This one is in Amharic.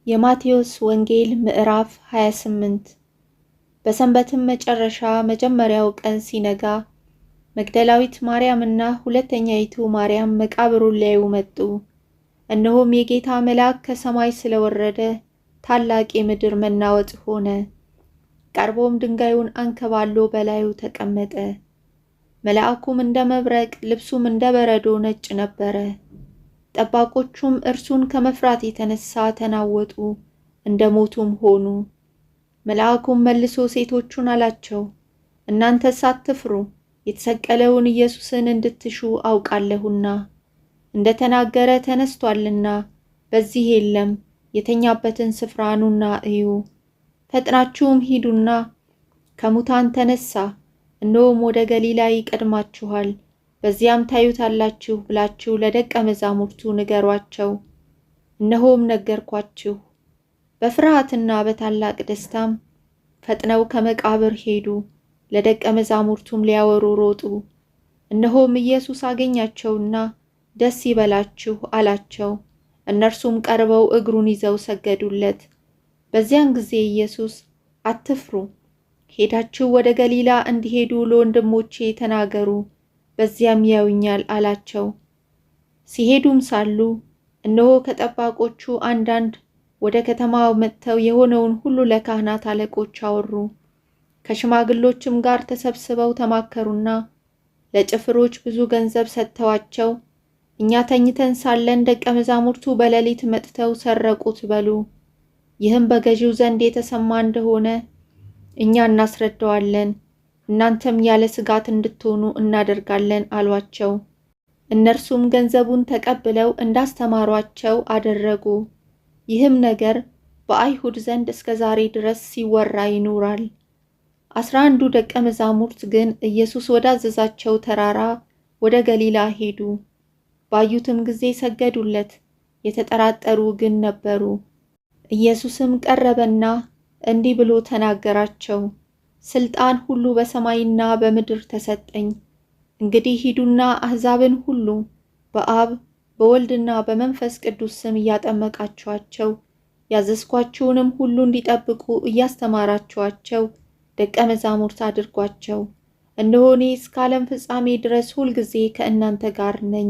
የማቴዎስ ወንጌል ምዕራፍ 28 በሰንበትም መጨረሻ መጀመሪያው ቀን ሲነጋ መግደላዊት ማርያምና ሁለተኛይቱ ማርያም መቃብሩን ሊያዩ መጡ። እነሆም የጌታ መልአክ ከሰማይ ስለወረደ ታላቅ የምድር መናወጥ ሆነ። ቀርቦም ድንጋዩን አንከባሎ በላዩ ተቀመጠ። መልአኩም እንደ መብረቅ ልብሱም እንደ በረዶ ነጭ ነበረ። ጠባቆቹም እርሱን ከመፍራት የተነሳ ተናወጡ፣ እንደ ሞቱም ሆኑ። መልአኩም መልሶ ሴቶቹን አላቸው፣ እናንተስ አትፍሩ፣ የተሰቀለውን ኢየሱስን እንድትሹ አውቃለሁና። እንደ ተናገረ ተነስቷልና በዚህ የለም፣ የተኛበትን ስፍራ ኑና እዩ። ፈጥናችሁም ሂዱና ከሙታን ተነሳ፣ እነሆም ወደ ገሊላ ይቀድማችኋል፣ በዚያም ታዩታላችሁ ብላችሁ ለደቀ መዛሙርቱ ንገሯቸው። እነሆም ነገርኳችሁ። በፍርሃትና በታላቅ ደስታም ፈጥነው ከመቃብር ሄዱ፣ ለደቀ መዛሙርቱም ሊያወሩ ሮጡ። እነሆም ኢየሱስ አገኛቸውና ደስ ይበላችሁ አላቸው። እነርሱም ቀርበው እግሩን ይዘው ሰገዱለት። በዚያን ጊዜ ኢየሱስ አትፍሩ፣ ሄዳችሁ ወደ ገሊላ እንዲሄዱ ለወንድሞቼ ተናገሩ፣ በዚያም ያዩኛል አላቸው። ሲሄዱም ሳሉ እነሆ ከጠባቆቹ አንዳንድ ወደ ከተማው መጥተው የሆነውን ሁሉ ለካህናት አለቆች አወሩ። ከሽማግሎችም ጋር ተሰብስበው ተማከሩና ለጭፍሮች ብዙ ገንዘብ ሰጥተዋቸው፣ እኛ ተኝተን ሳለን ደቀ መዛሙርቱ በሌሊት መጥተው ሰረቁት በሉ። ይህም በገዢው ዘንድ የተሰማ እንደሆነ እኛ እናስረዳዋለን፣ እናንተም ያለ ስጋት እንድትሆኑ እናደርጋለን አሏቸው። እነርሱም ገንዘቡን ተቀብለው እንዳስተማሯቸው አደረጉ። ይህም ነገር በአይሁድ ዘንድ እስከ ዛሬ ድረስ ሲወራ ይኖራል። 11 ደቀ መዛሙርት ግን ኢየሱስ ወዳዘዛቸው ተራራ ወደ ገሊላ ሄዱ። ባዩትም ጊዜ ሰገዱለት፣ የተጠራጠሩ ግን ነበሩ። ኢየሱስም ቀረበና እንዲህ ብሎ ተናገራቸው፣ ስልጣን ሁሉ በሰማይና በምድር ተሰጠኝ። እንግዲህ ሂዱና አሕዛብን ሁሉ በአብ በወልድና በመንፈስ ቅዱስ ስም እያጠመቃችኋቸው፣ ያዘዝኳችሁንም ሁሉ እንዲጠብቁ እያስተማራችኋቸው ደቀ መዛሙርት አድርጓቸው። እነሆ እኔ እስከ ዓለም ፍጻሜ ድረስ ሁልጊዜ ከእናንተ ጋር ነኝ።